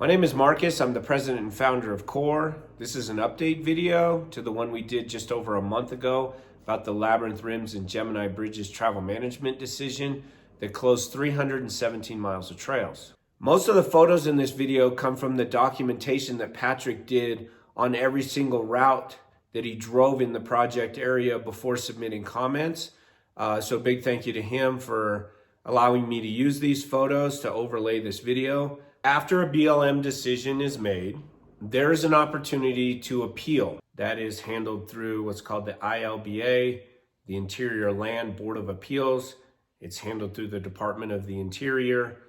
My name is Marcus. I'm the president and founder of CORE. This is an update video to the one we did just over a month ago about the Labyrinth Rims and Gemini Bridges travel management decision that closed 317 miles of trails. Most of the photos in this video come from the documentation that Patrick did on every single route that he drove in the project area before submitting comments. So a big thank you to him for allowing me to use these photos to overlay this video. After a BLM decision is made, there is an opportunity to appeal. That is handled through what's called the IBLA, the Interior Land Board of Appeals. It's handled through the Department of the Interior.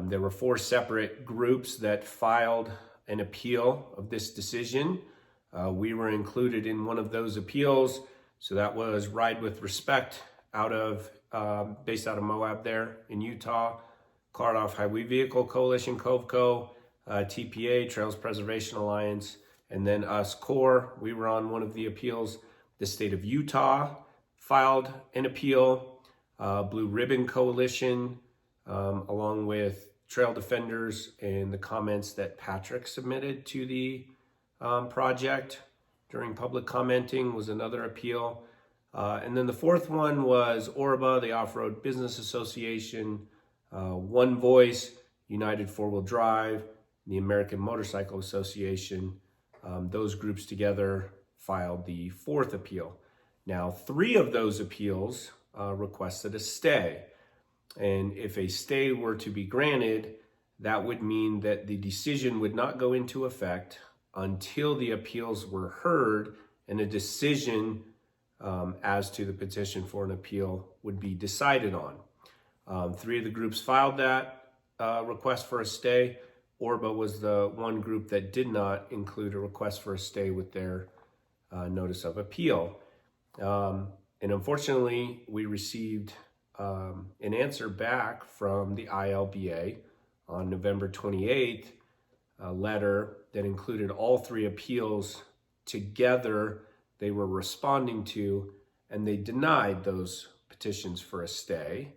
There were 4 separate groups that filed an appeal of this decision. We were included in one of those appeals. So that was Ride with Respect based out of Moab there in Utah. Card Off Highway Vehicle Coalition, COVCO, TPA, Trails Preservation Alliance, and then us, CORE. We were on one of the appeals. The state of Utah filed an appeal. Blue Ribbon Coalition, along with Trail Defenders, and the comments that Patrick submitted to the project during public commenting was another appeal. And then the 4th one was ORBA, the Off-Road Business Association, One Voice, United 4-Wheel Drive, the American Motorcycle Association. Those groups together filed the 4th appeal. Now, 3 of those appeals requested a stay. And if a stay were to be granted, that would mean that the decision would not go into effect until the appeals were heard and a decision as to the petition for an appeal would be decided on. 3 of the groups filed that request for a stay. ORBA was the one group that did not include a request for a stay with their notice of appeal. And unfortunately, we received an answer back from the IBLA on November 28th, a letter that included all 3 appeals together they were responding to, and they denied those petitions for a stay.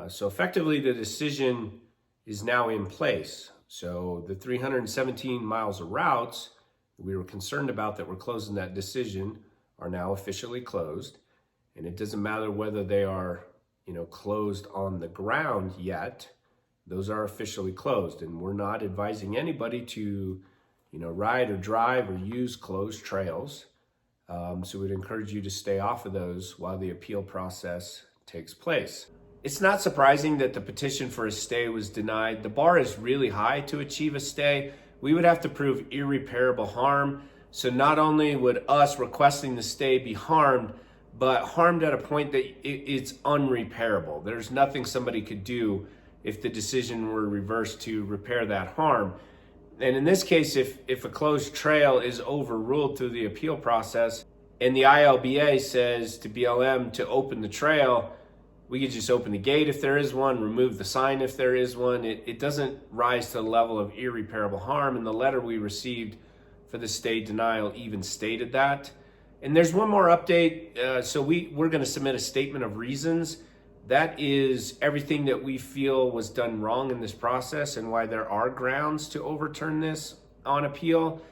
So effectively, the decision is now in place. So the 317 miles of routes we were concerned about that were closed in that decision are now officially closed. And it doesn't matter whether they are, closed on the ground yet. Those are officially closed, and we're not advising anybody to, ride or drive or use closed trails. So we'd encourage you to stay off of those while the appeal process takes place. It's not surprising that the petition for a stay was denied. The bar is really high to achieve a stay. We would have to prove irreparable harm. So not only would us requesting the stay be harmed, but harmed at a point that it's unrepairable. There's nothing somebody could do if the decision were reversed to repair that harm. And in this case, if a closed trail is overruled through the appeal process and the IBLA says to BLM to open the trail, we could just open the gate if there is one, remove the sign if there is one. It doesn't rise to the level of irreparable harm, and the letter we received for the stay denial even stated that. And there's one more update. So we're going to submit a statement of reasons. That is everything that we feel was done wrong in this process and why there are grounds to overturn this on appeal.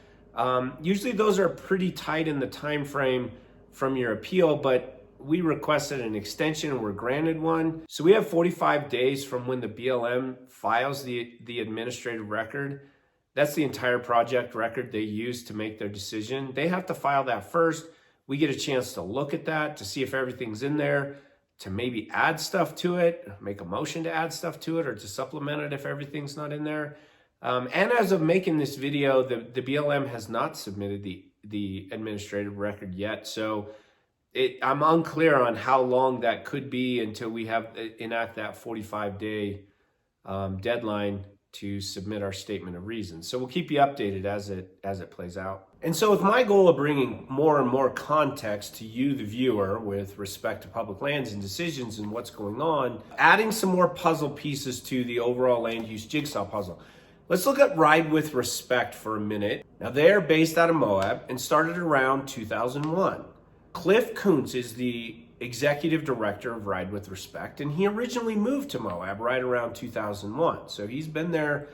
Usually those are pretty tight in the time frame from your appeal, but we requested an extension and were granted one. So we have 45 days from when the BLM files the administrative record. That's the entire project record they use to make their decision. They have to file that first. We get a chance to look at that to see if everything's in there, to maybe add stuff to it, make a motion to add stuff to it, or to supplement it if everything's not in there. And as of making this video, the BLM has not submitted the administrative record yet. So I'm unclear on how long that could be until we enact that 45-day deadline to submit our statement of reasons. So we'll keep you updated as it plays out. And so with my goal of bringing more and more context to you, the viewer, with respect to public lands and decisions and what's going on, adding some more puzzle pieces to the overall land use jigsaw puzzle. Let's look at Ride with Respect for a minute. Now they're based out of Moab and started around 2001. Cliff Kuntz is the executive director of Ride with Respect, and he originally moved to Moab right around 2001. So he's been there,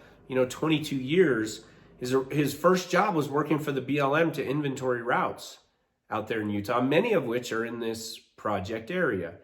22 years, his first job was working for the BLM to inventory routes out there in Utah, many of which are in this project area.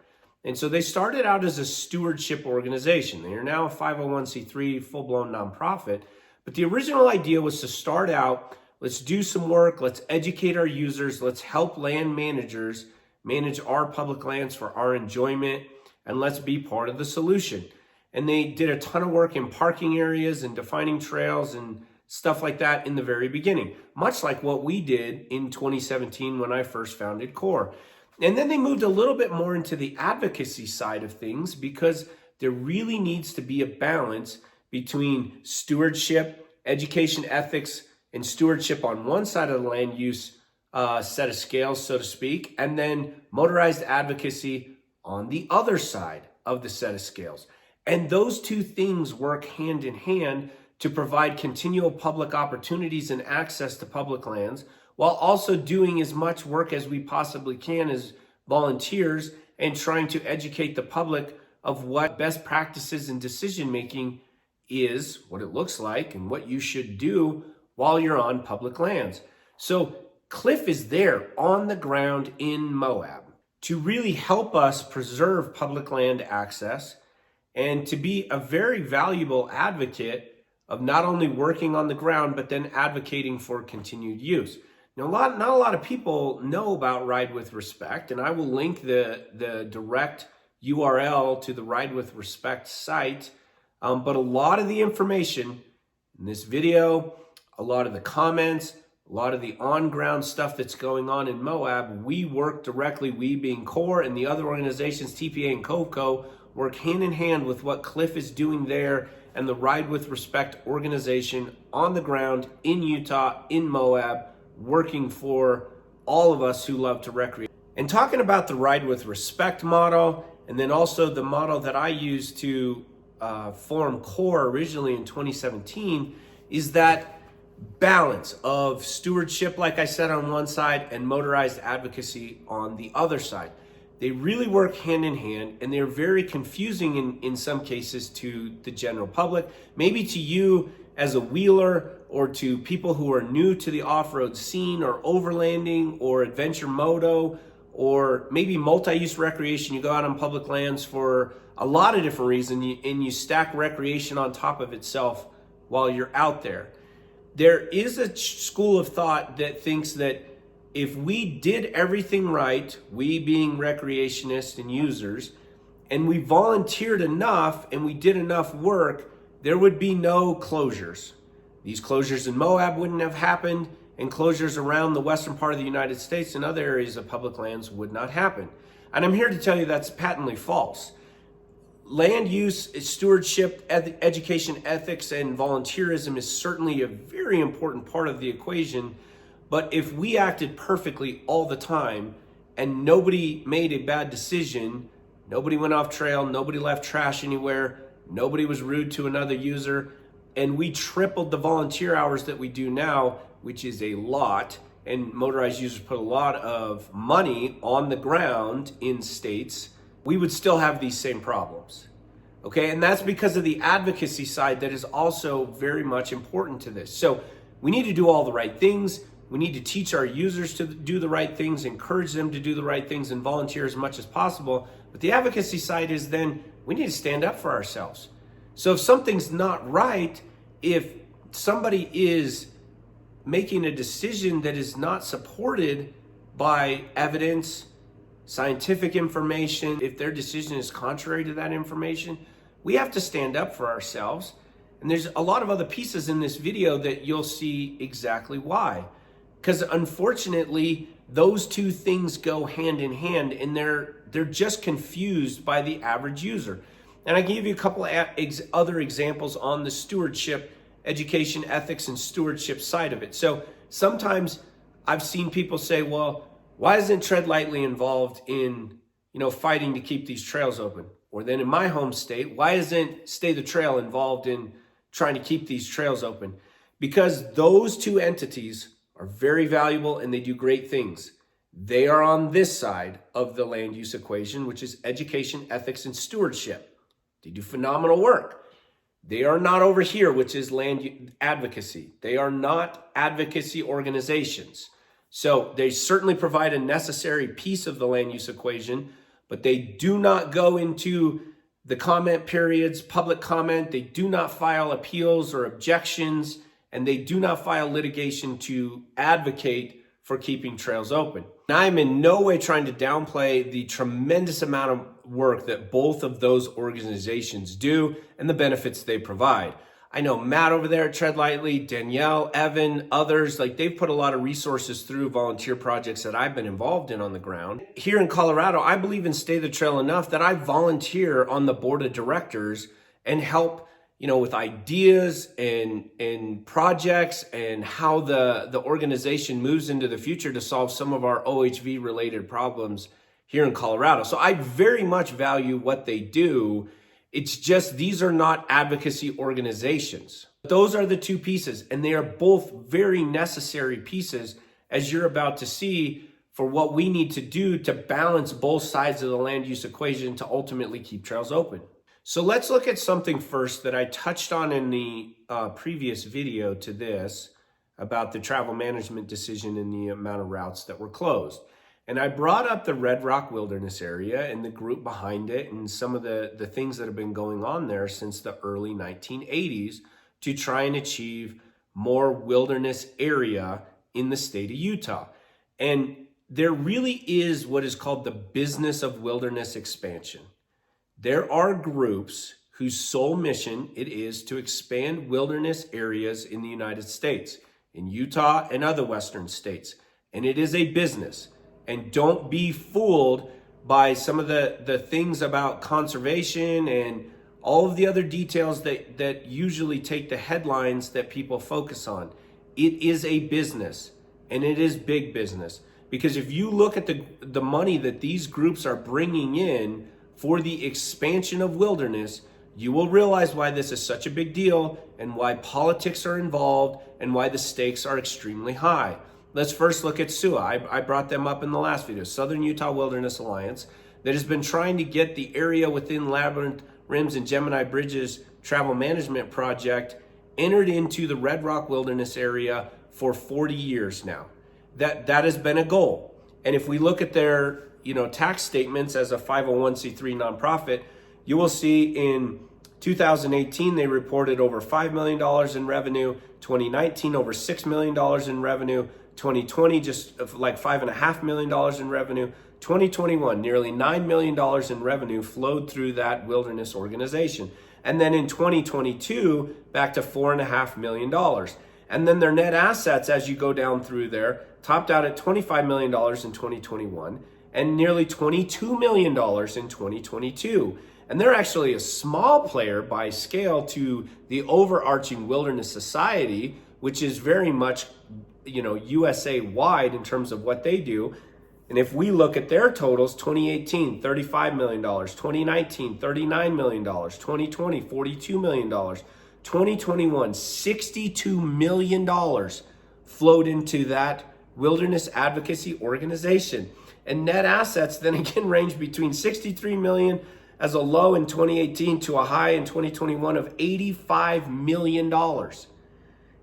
And so they started out as a stewardship organization. They are now a 501c3 full-blown nonprofit. But the original idea was to start out, let's do some work, let's educate our users, let's help land managers manage our public lands for our enjoyment, and let's be part of the solution. And they did a ton of work in parking areas and defining trails and stuff like that in the very beginning, much like what we did in 2017 when I first founded CORE. And then they moved a little bit more into the advocacy side of things, because there really needs to be a balance between stewardship, education, ethics, and stewardship on one side of the land use set of scales, so to speak, and then motorized advocacy on the other side of the set of scales. And those two things work hand in hand to provide continual public opportunities and access to public lands, while also doing as much work as we possibly can as volunteers and trying to educate the public of what best practices and decision-making is, what it looks like, and what you should do while you're on public lands. So Cliff is there on the ground in Moab to really help us preserve public land access and to be a very valuable advocate of not only working on the ground, but then advocating for continued use. Now, not a lot of people know about Ride with Respect, and I will link the direct URL to the Ride with Respect site. But a lot of the information in this video, a lot of the comments, a lot of the on-ground stuff that's going on in Moab, we work directly, we being CORE and the other organizations, TPA and COVCO, work hand in hand with what Cliff is doing there and the Ride with Respect organization on the ground in Utah, in Moab, working for all of us who love to recreate. And talking about the Ride with Respect model, and then also the model that I used to form CORE originally in 2017, is that balance of stewardship, like I said, on one side, and motorized advocacy on the other side. They really work hand in hand, and they're very confusing in some cases to the general public, maybe to you as a wheeler, or to people who are new to the off-road scene, or overlanding, or adventure moto, or maybe multi-use recreation. You go out on public lands for a lot of different reasons, and you stack recreation on top of itself while you're out there. There is a school of thought that thinks that if we did everything right, we being recreationists and users, and we volunteered enough and we did enough work, there would be no closures. These closures in Moab wouldn't have happened, and closures around the western part of the United States and other areas of public lands would not happen. And I'm here to tell you that's patently false. Land use, stewardship, education, ethics, and volunteerism is certainly a very important part of the equation. But if we acted perfectly all the time and nobody made a bad decision, nobody went off trail, nobody left trash anywhere, nobody was rude to another user, and we tripled the volunteer hours that we do now, which is a lot, and motorized users put a lot of money on the ground in states, we would still have these same problems. Okay, and that's because of the advocacy side that is also very much important to this. So we need to do all the right things. We need to teach our users to do the right things, encourage them to do the right things, and volunteer as much as possible. But the advocacy side is then we need to stand up for ourselves. So if something's not right, if somebody is making a decision that is not supported by evidence, scientific information, if their decision is contrary to that information, we have to stand up for ourselves. And there's a lot of other pieces in this video that you'll see exactly why. Because unfortunately, those two things go hand in hand, and they're just confused by the average user. And I give you a couple of other examples on the stewardship, education, ethics, and stewardship side of it. So sometimes I've seen people say, well, why isn't Tread Lightly involved in, fighting to keep these trails open? Or then in my home state, why isn't Stay the Trail involved in trying to keep these trails open? Because those two entities are very valuable and they do great things. They are on this side of the land use equation, which is education, ethics, and stewardship. They do phenomenal work. They are not over here, which is land advocacy. They are not advocacy organizations. So they certainly provide a necessary piece of the land use equation, but they do not go into the comment periods, public comment. They do not file appeals or objections, and they do not file litigation to advocate for keeping trails open. And I'm in no way trying to downplay the tremendous amount of work that both of those organizations do and the benefits they provide. I know Matt over there at Tread Lightly, Danielle, Evan, others, like they've put a lot of resources through volunteer projects that I've been involved in on the ground. Here in Colorado, I believe in Stay the Trail enough that I volunteer on the board of directors and help, with ideas and projects and how the organization moves into the future to solve some of our OHV related problems here in Colorado. So I very much value what they do. It's just, these are not advocacy organizations. Those are the two pieces, and they are both very necessary pieces, as you're about to see, for what we need to do to balance both sides of the land use equation to ultimately keep trails open. So let's look at something first that I touched on in the previous video to this about the travel management decision and the amount of routes that were closed. And I brought up the Red Rock Wilderness area and the group behind it and some of the things that have been going on there since the early 1980s to try and achieve more wilderness area in the state of Utah. And there really is what is called the business of wilderness expansion. There are groups whose sole mission it is to expand wilderness areas in the United States, in Utah and other Western states. And it is a business. And don't be fooled by some of the things about conservation and all of the other details that usually take the headlines that people focus on. It is a business, and it is big business. Because if you look at the money that these groups are bringing in for the expansion of wilderness, you will realize why this is such a big deal and why politics are involved and why the stakes are extremely high. Let's first look at SUA. I brought them up in the last video, Southern Utah Wilderness Alliance, that has been trying to get the area within Labyrinth, Rims, and Gemini Bridges travel management project entered into the Red Rock Wilderness area for 40 years now. That has been a goal. And if we look at their tax statements as a 501c3 nonprofit, you will see in 2018 they reported over $5 million in revenue, 2019 over $6 million in revenue, 2020 just like $5.5 million in revenue, 2021 nearly $9 million in revenue flowed through that wilderness organization. And then in 2022 back to $4.5 million. And then their net assets, as you go down through there, topped out at $25 million in 2021 and nearly $22 million in 2022. And they're actually a small player by scale to the overarching Wilderness Society, which is very much, USA wide in terms of what they do. And if we look at their totals, 2018, $35 million, 2019, $39 million, 2020, $42 million, 2021, $62 million flowed into that wilderness advocacy organization. And net assets then again range between 63 million as a low in 2018 to a high in 2021 of $85 million.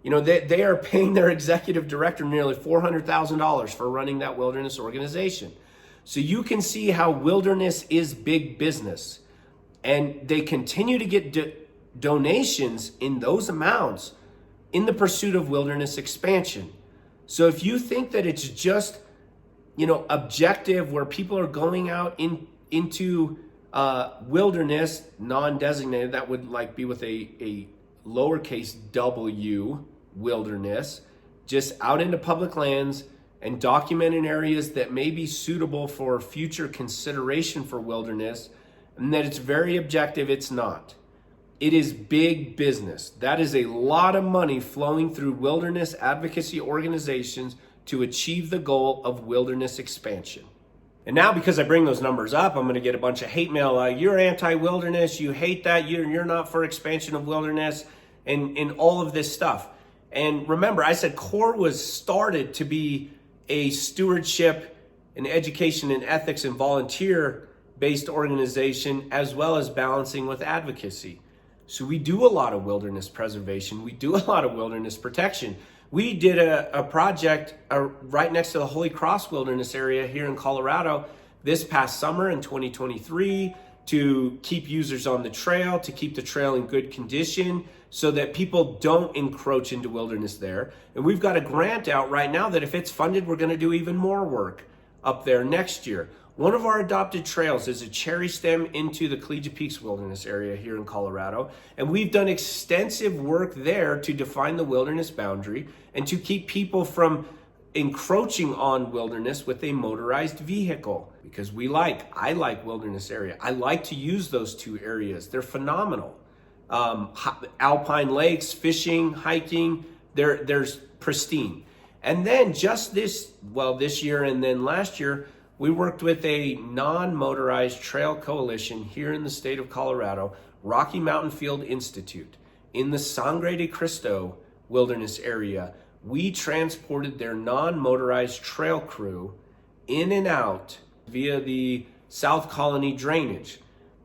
They are paying their executive director nearly $400,000 for running that wilderness organization. So you can see how wilderness is big business. And they continue to get donations in those amounts in the pursuit of wilderness expansion. So if you think that it's just, objective where people are going out into wilderness, non-designated, that would be with a lowercase w, wilderness, just out into public lands and documenting areas that may be suitable for future consideration for wilderness, and that it's very objective. It's not. It is big business. That is a lot of money flowing through wilderness advocacy organizations to achieve the goal of wilderness expansion. And now, because I bring those numbers up, I'm going to get a bunch of hate mail. You're anti-wilderness. You hate that. You're not for expansion of wilderness and all of this stuff. And remember, I said CORE was started to be a stewardship and education and ethics and volunteer-based organization, as well as balancing with advocacy. So we do a lot of wilderness preservation. We do a lot of wilderness protection. We did a project right next to the Holy Cross Wilderness area here in Colorado this past summer in 2023 to keep users on the trail, to keep the trail in good condition so that people don't encroach into wilderness there. And we've got a grant out right now that if it's funded, we're going to do even more work up there next year. One of our adopted trails is a cherry stem into the Collegiate Peaks Wilderness area here in Colorado. And we've done extensive work there to define the wilderness boundary and to keep people from encroaching on wilderness with a motorized vehicle. Because I like wilderness area. I like to use those two areas. They're phenomenal. Alpine lakes, fishing, hiking, they're pristine. And then just this year and then last year, we worked with a non-motorized trail coalition here in the state of Colorado, Rocky Mountain Field Institute, in the Sangre de Cristo wilderness area. We transported their non-motorized trail crew in and out via the South Colony drainage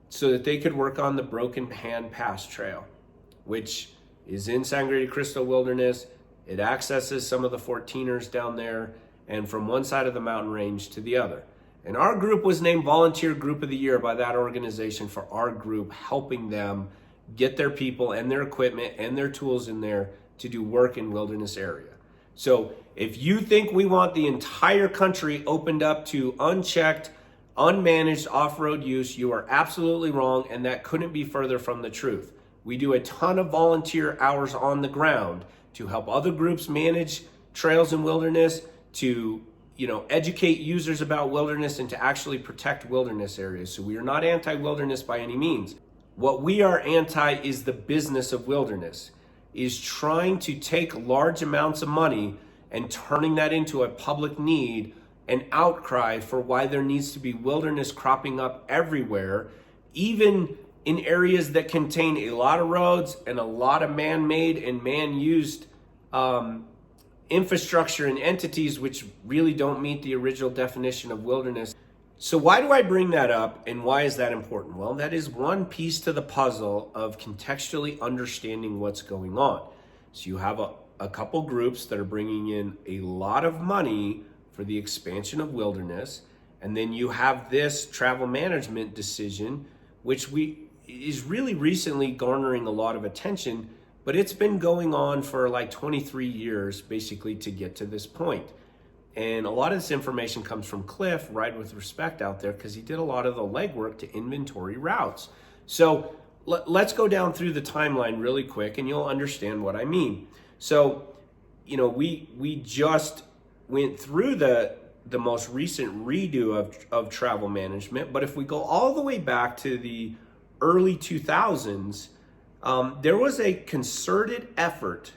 so that they could work on the Broken Hand Pass Trail, which is in Sangre de Cristo Wilderness. It accesses some of the 14ers down there and from one side of the mountain range to the other. And our group was named Volunteer Group of the Year by that organization for our group helping them get their people and their equipment and their tools in there to do work in wilderness area. So if you think we want the entire country opened up to unchecked, unmanaged off-road use, you are absolutely wrong, and that couldn't be further from the truth. We do a ton of volunteer hours on the ground to help other groups manage trails in wilderness, to educate users about wilderness and to actually protect wilderness areas. So we are not anti-wilderness by any means. What we are anti is the business of wilderness, is trying to take large amounts of money and turning that into a public need, an outcry for why there needs to be wilderness cropping up everywhere, even in areas that contain a lot of roads and a lot of man-made and man-used infrastructure and entities which really don't meet the original definition of wilderness. So why do I bring that up and why is that important? Well, that is one piece to the puzzle of contextually understanding what's going on. So you have a couple groups that are bringing in a lot of money for the expansion of wilderness, and then you have this travel management decision, which is really recently garnering a lot of attention, but it's been going on for like 23 years, basically, to get to this point. And a lot of this information comes from Cliff, Ride With Respect out there, because he did a lot of the legwork to inventory routes. So let's go down through the timeline really quick and you'll understand what I mean. So, we just went through the most recent redo of travel management, but if we go all the way back to the early 2000s, there was a concerted effort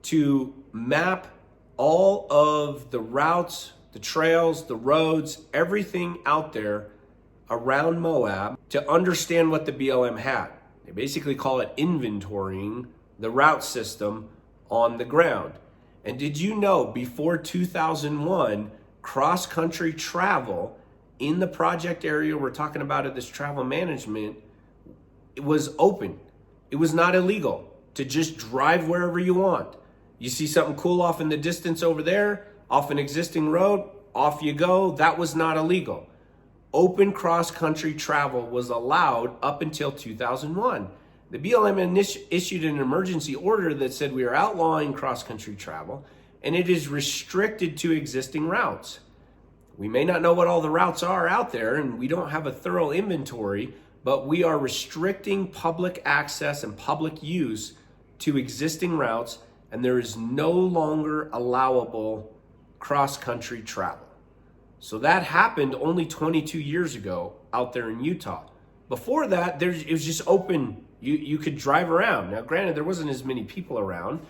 to map all of the routes, the trails, the roads, everything out there around Moab to understand what the BLM had. They basically call it inventorying the route system on the ground. And did you know before 2001, cross-country travel in the project area we're talking about at this travel management, it was open. It was not illegal to just drive wherever you want. You see something cool off in the distance over there, off an existing road, off you go. That was not illegal. Open cross-country travel was allowed up until 2001. The BLM issued an emergency order that said we are outlawing cross-country travel, and it is restricted to existing routes. We may not know what all the routes are out there, and we don't have a thorough inventory, but we are restricting public access and public use to existing routes, and there is no longer allowable cross-country travel. So that happened only 22 years ago out there in Utah. Before that, it was just open. You could drive around. Now, granted, there wasn't as many people around,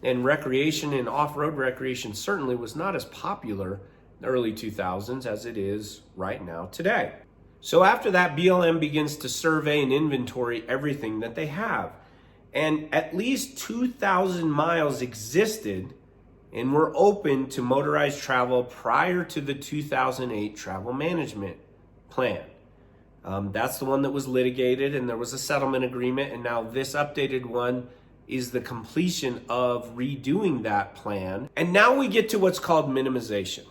and recreation and off-road recreation certainly was not as popular in the early 2000s as it is right now today. So after that, BLM begins to survey and inventory everything that they have. And at least 2,000 miles existed and were open to motorized travel prior to the 2008 travel management plan. That's the one that was litigated, and there was a settlement agreement, and now this updated one is the completion of redoing that plan. And now we get to what's called minimization.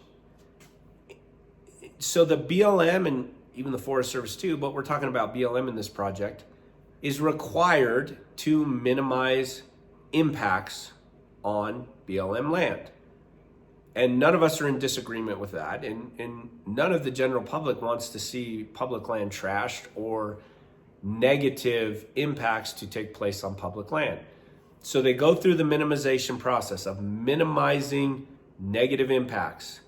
So the BLM, and even the Forest Service too, but we're talking about BLM in this project, is required to minimize impacts on BLM land. And none of us are in disagreement with that. And none of the general public wants to see public land trashed or negative impacts to take place on public land. So they go through the minimization process of minimizing negative impacts.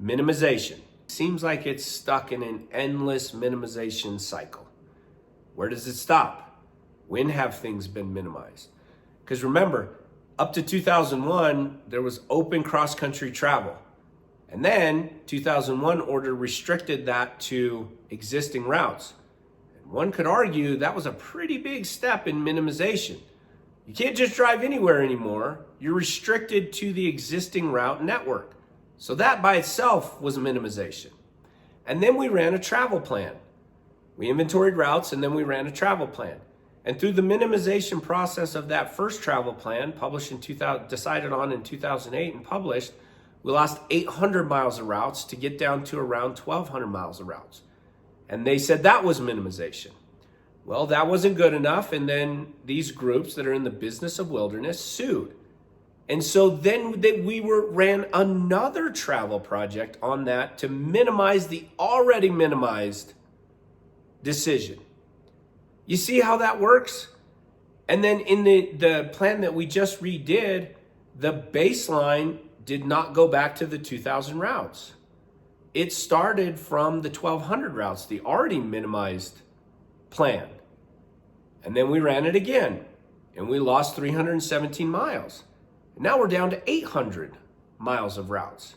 Minimization. Seems like it's stuck in an endless minimization cycle. Where does it stop? When have things been minimized? Because remember, up to 2001, there was open cross-country travel. And then 2001 order restricted that to existing routes. And one could argue that was a pretty big step in minimization. You can't just drive anywhere anymore. You're restricted to the existing route network. So that by itself was a minimization. And then we ran a travel plan. We inventoried routes, and then we ran a travel plan. And through the minimization process of that first travel plan, published in 2000, decided on in 2008 and published, we lost 800 miles of routes to get down to around 1,200 miles of routes. And they said that was minimization. Well, that wasn't good enough, and then these groups that are in the business of wilderness sued. And so then we ran another travel project on that to minimize the already minimized decision. You see how that works? And then in the plan that we just redid, the baseline did not go back to the 2,000 routes. It started from the 1,200 routes, the already minimized plan. And then we ran it again, and we lost 317 miles. And now we're down to 800 miles of routes.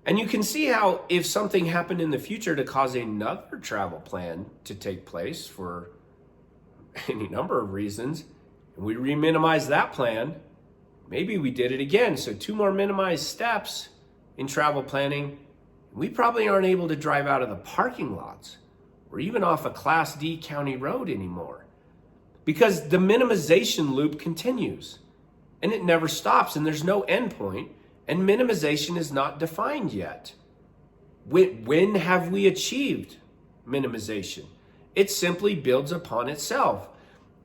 And you can see how if something happened in the future to cause another travel plan to take place for any number of reasons, and we re-minimize that plan, maybe we did it again. So 2 more minimized steps in travel planning, we probably aren't able to drive out of the parking lots or even off a Class D county road anymore, because the minimization loop continues and it never stops, and there's no end point, and minimization is not defined yet. When have we achieved minimization? It simply builds upon itself.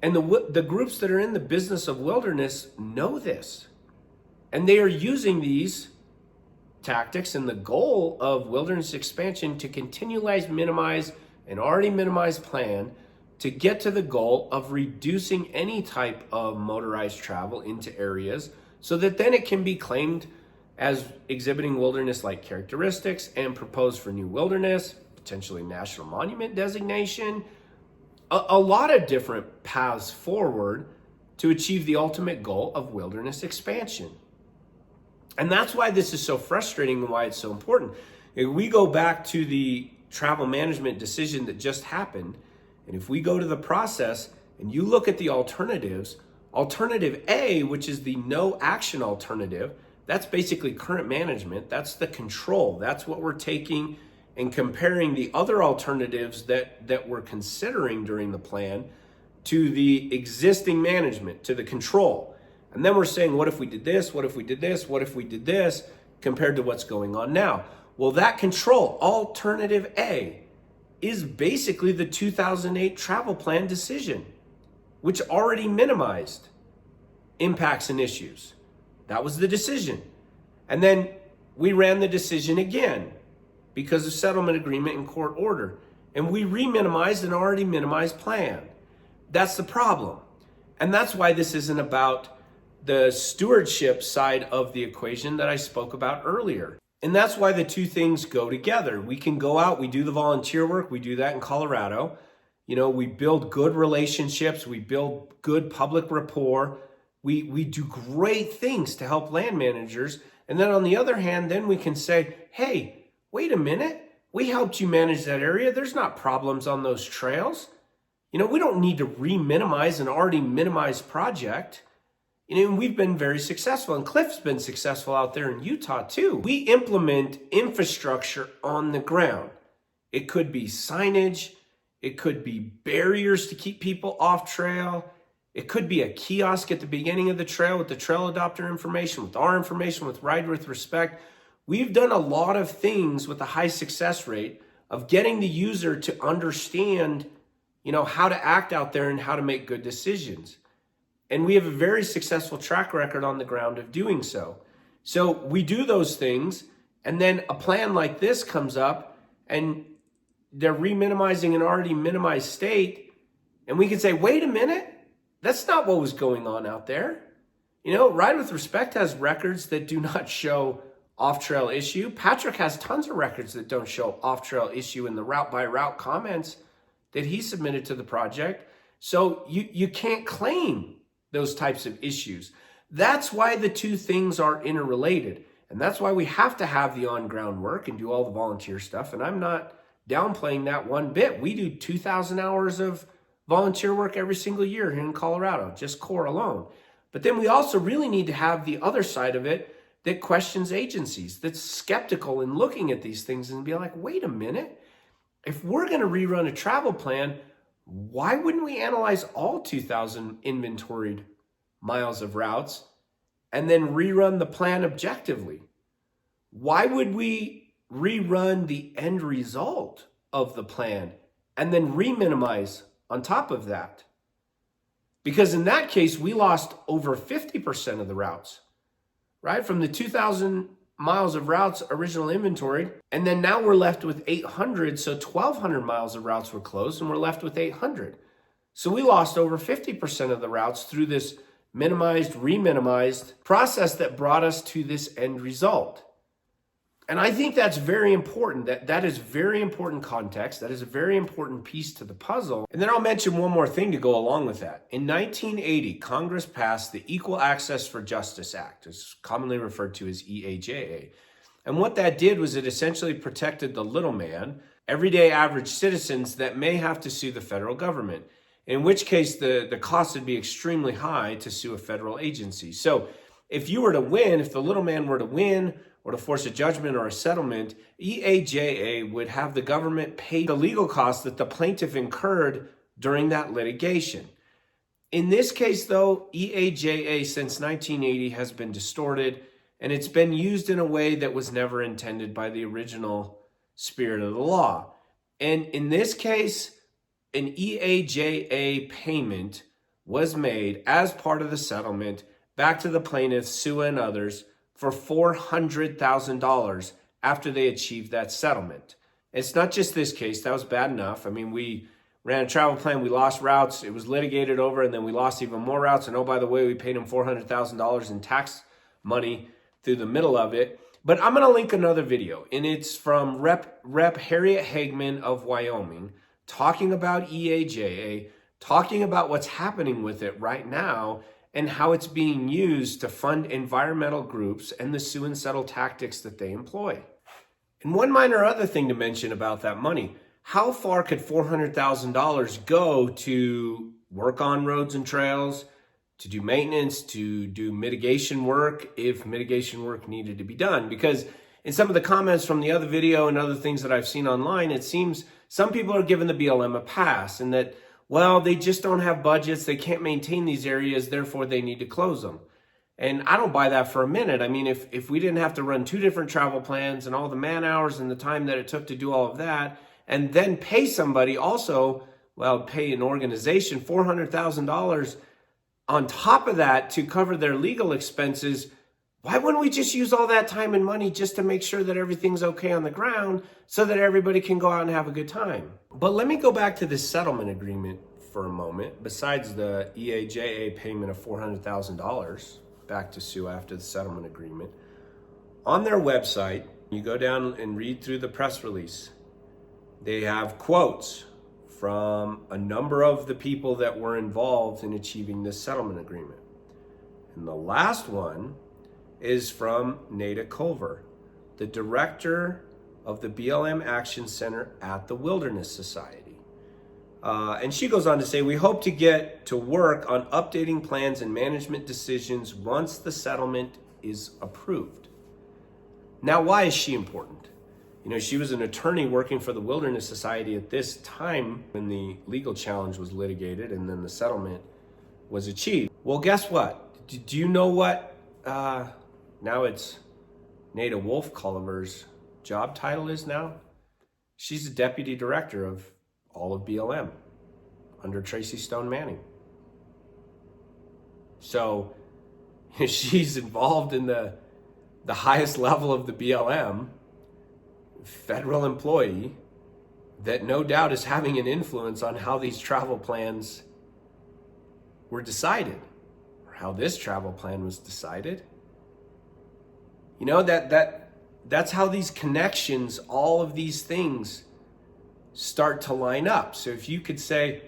And the groups that are in the business of wilderness know this. And they are using these tactics and the goal of wilderness expansion to continually minimize an already minimized plan to get to the goal of reducing any type of motorized travel into areas so that then it can be claimed as exhibiting wilderness-like characteristics and proposed for new wilderness, potentially national monument designation, a lot of different paths forward to achieve the ultimate goal of wilderness expansion. And that's why this is so frustrating and why it's so important. If we go back to the travel management decision that just happened, and if we go to the process and you look at the alternatives, alternative A, which is the no action alternative, that's basically current management. That's the control. That's what we're taking and comparing the other alternatives that we're considering during the plan to the existing management, to the control. And then we're saying, what if we did this? What if we did this? What if we did this? Compared to what's going on now. Well, that control, alternative A, is basically the 2008 travel plan decision, which already minimized impacts and issues. That was the decision. And then we ran the decision again because of settlement agreement and court order. And we re-minimized an already minimized plan. That's the problem. And that's why this isn't about the stewardship side of the equation that I spoke about earlier. And that's why the two things go together. We can go out, we do the volunteer work, we do that in Colorado. You know, we build good relationships, we build good public rapport. We do great things to help land managers. And then on the other hand, then we can say, hey, wait a minute, we helped you manage that area. There's not problems on those trails. You know, we don't need to re-minimize an already minimized project. You know, we've been very successful, and Cliff's been successful out there in Utah too. We implement infrastructure on the ground. It could be signage, It could be barriers to keep people off trail. It could be a kiosk at the beginning of the trail with the trail adopter information, with our information, with Ride with Respect. We've done a lot of things with a high success rate of getting the user to understand, how to act out there and how to make good decisions. And we have a very successful track record on the ground of doing so. So we do those things, and then a plan like this comes up and they're re-minimizing an already minimized state. And we can say, wait a minute, that's not what was going on out there. Ride with Respect has records that do not show off-trail issue. Patrick has tons of records that don't show off-trail issue in the route by route comments that he submitted to the project. So you can't claim those types of issues. That's why the two things are interrelated. And that's why we have to have the on-ground work and do all the volunteer stuff. And I'm not downplaying that one bit. We do 2,000 hours of volunteer work every single year here in Colorado, just core alone. But then we also really need to have the other side of it that questions agencies, that's skeptical in looking at these things and be like, wait a minute, if we're going to rerun a travel plan, why wouldn't we analyze all 2,000 inventoried miles of routes and then rerun the plan objectively? Why would we rerun the end result of the plan and then re-minimize on top of that? Because in that case, we lost over 50% of the routes, right? From the 2,000 miles of routes original inventory, and then now we're left with 800, so 1,200 miles of routes were closed, and we're left with 800. So we lost over 50% of the routes through this minimized, re-minimized process that brought us to this end result. And I think that's very important. That is very important context. That is a very important piece to the puzzle. And then I'll mention one more thing to go along with that. In 1980, Congress passed the Equal Access for Justice Act, it's commonly referred to as EAJA. And what that did was it essentially protected the little man, everyday average citizens that may have to sue the federal government, in which case the cost would be extremely high to sue a federal agency. So if you were to win, if the little man were to win, or to force a judgment or a settlement, EAJA would have the government pay the legal costs that the plaintiff incurred during that litigation. In this case, though, EAJA since 1980 has been distorted, and it's been used in a way that was never intended by the original spirit of the law. And in this case, an EAJA payment was made as part of the settlement back to the plaintiff, Sue and others, for $400,000 after they achieved that settlement. It's not just this case, that was bad enough. I mean, we ran a travel plan, we lost routes, it was litigated over, and then we lost even more routes. And oh, by the way, we paid them $400,000 in tax money through the middle of it. But I'm gonna link another video, and it's from Rep. Harriet Hagman of Wyoming, talking about EAJA, talking about what's happening with it right now, and how it's being used to fund environmental groups and the sue and settle tactics that they employ. And one minor other thing to mention about that money, how far could $400,000 go to work on roads and trails, to do maintenance, to do mitigation work, if mitigation work needed to be done? Because in some of the comments from the other video and other things that I've seen online, it seems some people are giving the BLM a pass and that, well, they just don't have budgets, they can't maintain these areas, therefore they need to close them. And I don't buy that for a minute. I mean, if we didn't have to run two different travel plans and all the man hours and the time that it took to do all of that, and then pay somebody also, well, pay an organization $400,000 on top of that to cover their legal expenses, why wouldn't we just use all that time and money just to make sure that everything's okay on the ground so that everybody can go out and have a good time? But let me go back to this settlement agreement for a moment. Besides the EAJA payment of $400,000 back to Sue after the settlement agreement, on their website, you go down and read through the press release. They have quotes from a number of the people that were involved in achieving this settlement agreement. And the last one is from Nada Culver, the director of the BLM Action Center at the Wilderness Society. And she goes on to say, we hope to get to work on updating plans and management decisions once the settlement is approved. Now, why is she important? She was an attorney working for the Wilderness Society at this time when the legal challenge was litigated and then the settlement was achieved. Well, guess what? Do you know what now it's Nada Wolf-Culliver's job title is now? She's the deputy director of all of BLM under Tracy Stone Manning. So she's involved in the highest level of the BLM, federal employee that no doubt is having an influence on how these travel plans were decided, or how this travel plan was decided. That's how these connections, all of these things start to line up. So if you could say,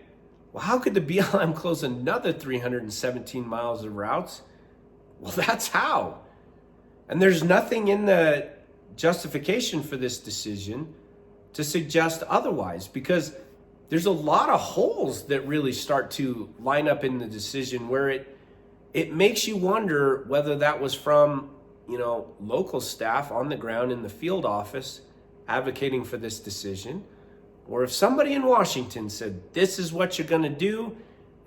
well, how could the BLM close another 317 miles of routes? Well, that's how. And there's nothing in the justification for this decision to suggest otherwise, because there's a lot of holes that really start to line up in the decision where it makes you wonder whether that was from, local staff on the ground in the field office advocating for this decision, or if somebody in Washington said, this is what you're going to do,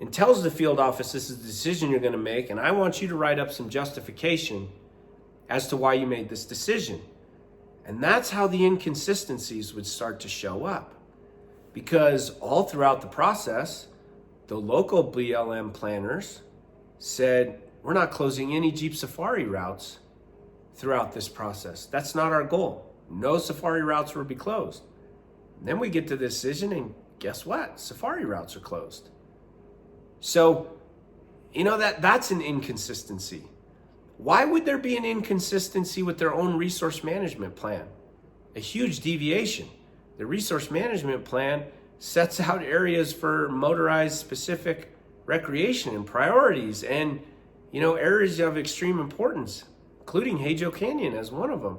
and tells the field office this is the decision you're going to make, and I want you to write up some justification as to why you made this decision. And that's how the inconsistencies would start to show up. Because all throughout the process, the local BLM planners said, we're not closing any Jeep safari routes throughout this process. That's not our goal. No safari routes will be closed. And then we get to the decision, and guess what? Safari routes are closed. So, that's an inconsistency. Why would there be an inconsistency with their own resource management plan? A huge deviation. The resource management plan sets out areas for motorized specific recreation and priorities and, areas of extreme importance, including Hajo Canyon as one of them.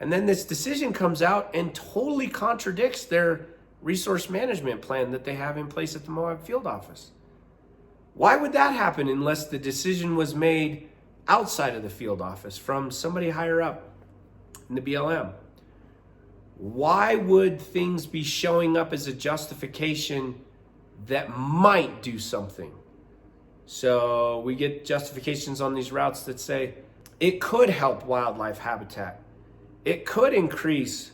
And then this decision comes out and totally contradicts their resource management plan that they have in place at the Moab field office. Why would that happen unless the decision was made outside of the field office from somebody higher up in the BLM? Why would things be showing up as a justification that might do something? So we get justifications on these routes that say it could help wildlife habitat. It could increase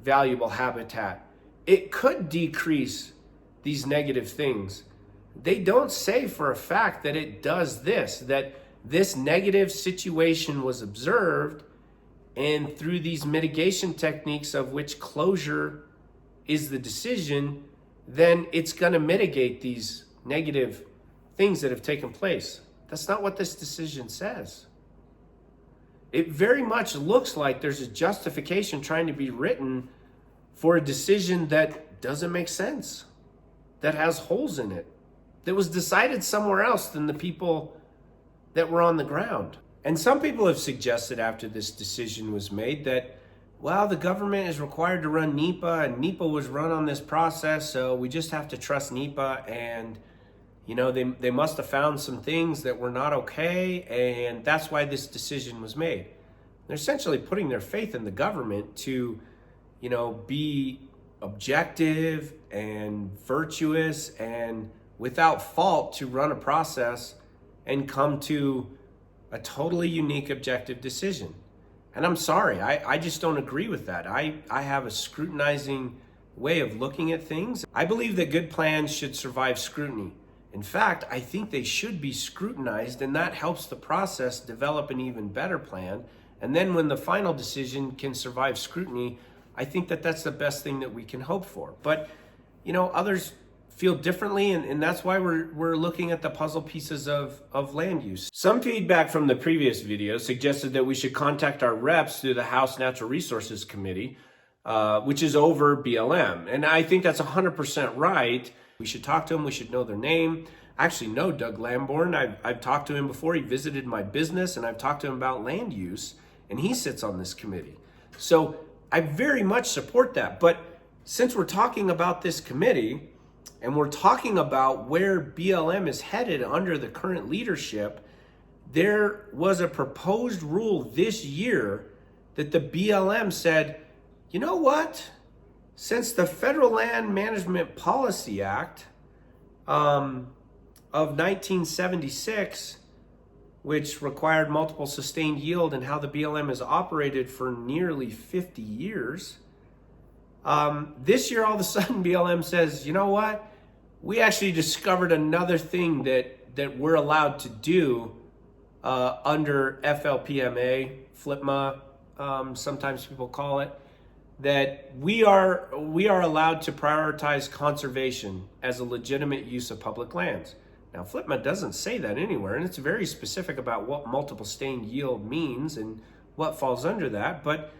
valuable habitat. It could decrease these negative things. They don't say for a fact that it does this, that this negative situation was observed, and through these mitigation techniques of which closure is the decision, then it's going to mitigate these negative things that have taken place. That's not what this decision says. It very much looks like there's a justification trying to be written for a decision that doesn't make sense, that has holes in it, that was decided somewhere else than the people that were on the ground. And some people have suggested after this decision was made that, well, the government is required to run NEPA, and NEPA was run on this process, so we just have to trust NEPA, and they must have found some things that were not okay, and that's why this decision was made. They're essentially putting their faith in the government to, be objective and virtuous and without fault to run a process and come to a totally unique objective decision. And I'm sorry, I just don't agree with that. I have a scrutinizing way of looking at things. I believe that good plans should survive scrutiny. In fact, I think they should be scrutinized, and that helps the process develop an even better plan. And then when the final decision can survive scrutiny, I think that that's the best thing that we can hope for. But, others feel differently, and that's why we're looking at the puzzle pieces of land use. Some feedback from the previous video suggested that we should contact our reps through the House Natural Resources Committee, which is over BLM. And I think that's 100% right. We should talk to them. We should know their name. I actually know Doug Lamborn. I've talked to him before. He visited my business, and I've talked to him about land use, and he sits on this committee. So I very much support that. But since we're talking about this committee, and we're talking about where BLM is headed under the current leadership, there was a proposed rule this year that the BLM said, you know what? Since the Federal Land Management Policy Act of 1976, which required multiple sustained yield and how the BLM has operated for nearly 50 years, this year all of a sudden BLM says, you know what? We actually discovered another thing that we're allowed to do under FLPMA, FLPMA, sometimes people call it, that we are allowed to prioritize conservation as a legitimate use of public lands. Now, FLPMA doesn't say that anywhere, and it's very specific about what multiple sustained yield means and what falls under that. But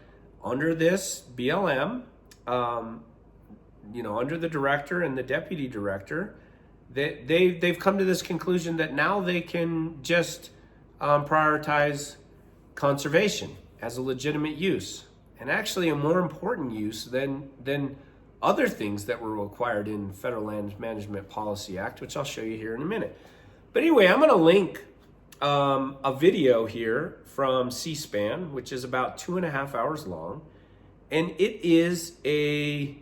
under this BLM, under the director and the deputy director, they've come to this conclusion that now they can just prioritize conservation as a legitimate use, and actually a more important use than other things that were required in Federal Land Management Policy Act, which I'll show you here in a minute. But anyway, I'm going to link a video here from C-SPAN, which is about 2.5 hours long, and it is a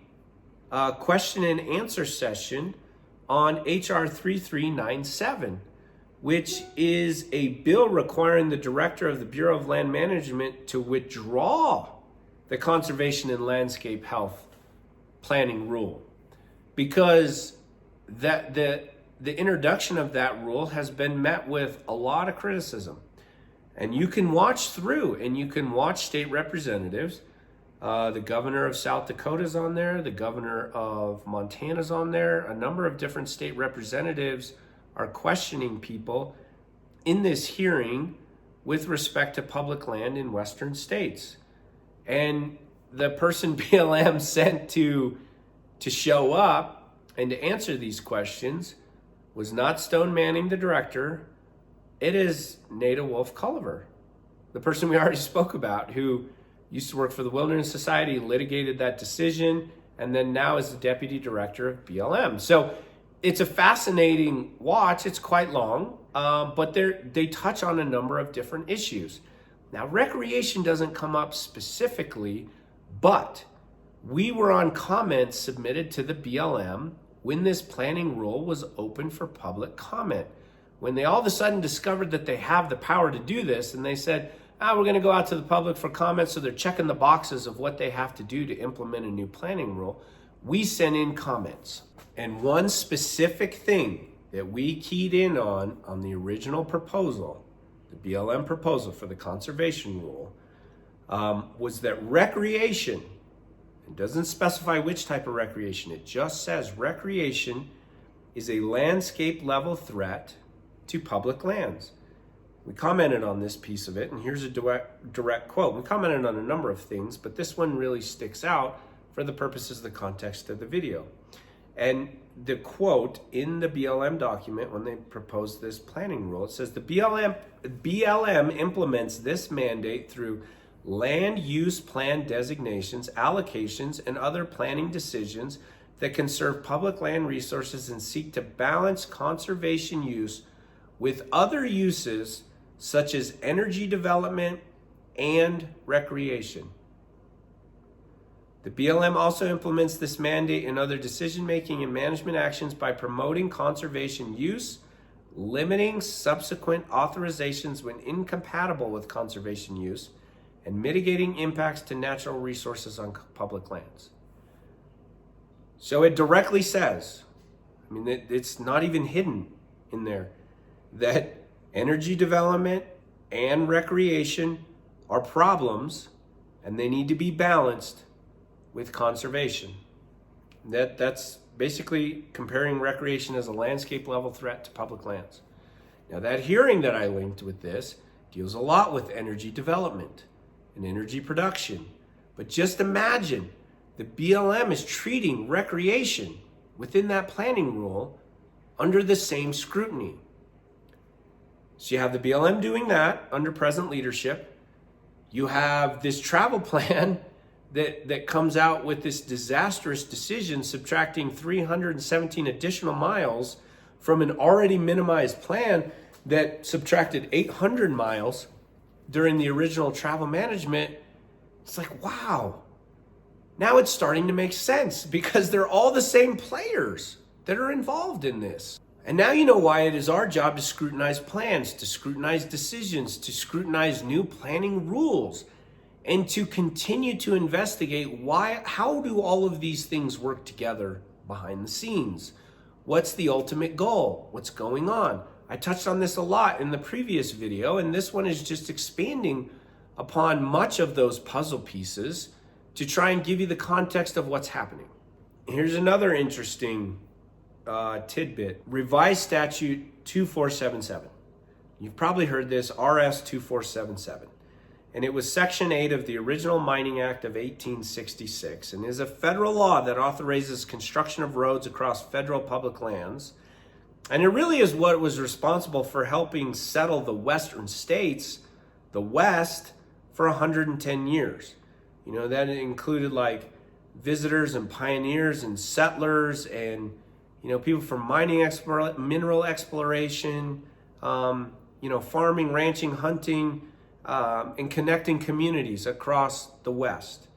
question and answer session on HR 3397, which is a bill requiring the director of the Bureau of Land Management to withdraw the Conservation and Landscape Health Planning Rule, because the introduction of that rule has been met with a lot of criticism. And you can watch through, and you can watch state representatives. The governor of South Dakota's on there, the governor of Montana's on there. A number of different state representatives are questioning people in this hearing with respect to public land in Western states. And the person BLM sent to show up and to answer these questions was not Stone Manning, the director. It is Nada Wolf-Culliver, the person we already spoke about, who used to work for the Wilderness Society, litigated that decision, and then now is the deputy director of BLM. So it's a fascinating watch. It's quite long, but they touch on a number of different issues. Now, recreation doesn't come up specifically, but we were on comments submitted to the BLM when this planning rule was open for public comment. When they all of a sudden discovered that they have the power to do this, and they said, we're going to go out to the public for comments, so they're checking the boxes of what they have to do to implement a new planning rule, we sent in comments. And one specific thing that we keyed in on the original proposal, the BLM proposal for the conservation rule, was that recreation, it doesn't specify which type of recreation, it just says recreation is a landscape level threat to public lands. We commented on this piece of it, and here's a direct quote. We commented on a number of things, but this one really sticks out for the purposes of the context of the video. And the quote in the BLM document when they proposed this planning rule, it says the BLM implements this mandate through land use plan designations, allocations, and other planning decisions that conserve public land resources and seek to balance conservation use with other uses such as energy development and recreation. The BLM also implements this mandate in other decision-making and management actions by promoting conservation use, limiting subsequent authorizations when incompatible with conservation use, and mitigating impacts to natural resources on public lands. So it directly says, it's not even hidden in there, that energy development and recreation are problems and they need to be balanced with conservation. That's basically comparing recreation as a landscape level threat to public lands. Now, that hearing that I linked with this deals a lot with energy development and energy production. But just imagine the BLM is treating recreation within that planning rule under the same scrutiny. So you have the BLM doing that under present leadership. You have this travel plan that comes out with this disastrous decision, subtracting 317 additional miles from an already minimized plan that subtracted 800 miles during the original travel management. It's like, wow, Now it's starting to make sense because they're all the same players that are involved in this. And now you know why it is our job to scrutinize plans, to scrutinize decisions, to scrutinize new planning rules, and to continue to investigate how do all of these things work together behind the scenes? What's the ultimate goal? What's going on? I touched on this a lot in the previous video, and this one is just expanding upon much of those puzzle pieces to try and give you the context of what's happening. Here's another interesting tidbit. Revised Statute 2477. You've probably heard this, RS 2477. And it was Section 8 of the original Mining Act of 1866 and is a federal law that authorizes construction of roads across federal public lands. And it really is what was responsible for helping settle the western states, the West, for 110 years. You know, that included like visitors and pioneers and settlers and, you know, people from mining, mineral exploration, you know, farming, ranching, hunting, and connecting communities across the West.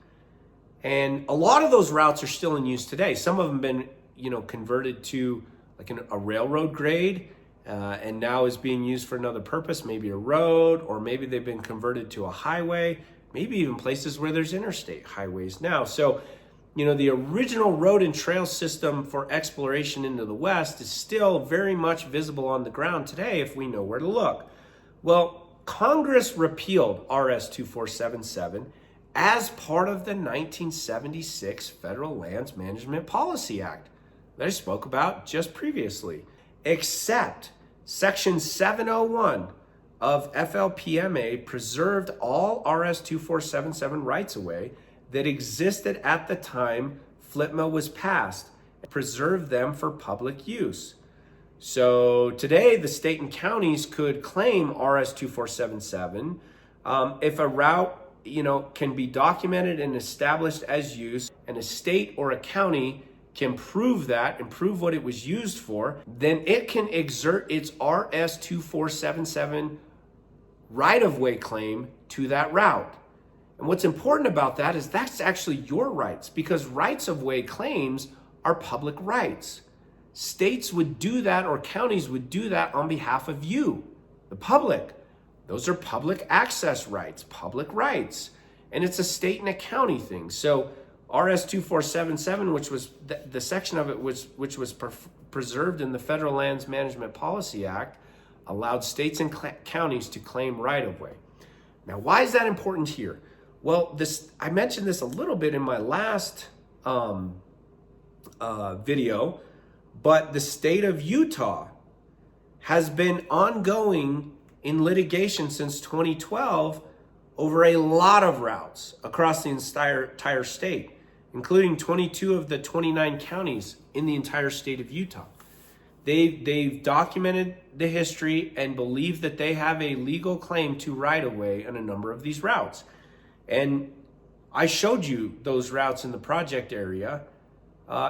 And a lot of those routes are still in use today. Some of them have been, you know, converted to like a railroad grade, and now is being used for another purpose, maybe a road, or maybe they've been converted to a highway, maybe even places where there's interstate highways now. So, you know, the original road and trail system for exploration into the West is still very much visible on the ground today if we know where to look. Well, Congress repealed RS 2477 as part of the 1976 Federal Lands Management Policy Act that I spoke about just previously, except Section 701 of FLPMA preserved all RS 2477 rights-of-way that existed at the time FLPMA was passed, and preserved them for public use. So today, the state and counties could claim RS 2477 if a route, you know, can be documented and established as use, and a state or a county can prove that and prove what it was used for, then it can exert its RS 2477 right-of-way claim to that route. And what's important about that is that's actually your rights, because rights-of-way claims are public rights. States would do that, or counties would do that on behalf of you, the public. Those are public access rights, public rights. And it's a state and a county thing. So RS 2477, which was the section of it which was preserved in the Federal Lands Management Policy Act, allowed states and counties to claim right-of-way. Now, why is that important here? Well, I mentioned this a little bit in my last video, but the state of Utah has been ongoing in litigation since 2012 over a lot of routes across the entire state, including 22 of the 29 counties in the entire state of Utah. They've documented the history and believe that they have a legal claim to right-of-way on a number of these routes. And I showed you those routes in the project area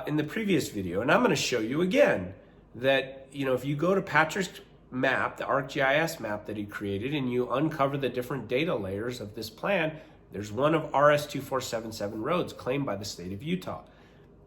in the previous video. And I'm going to show you again that, you know, if you go to Patrick's map, the ArcGIS map that he created, and you uncover the different data layers of this plan, there's one of RS 2477 roads claimed by the state of Utah.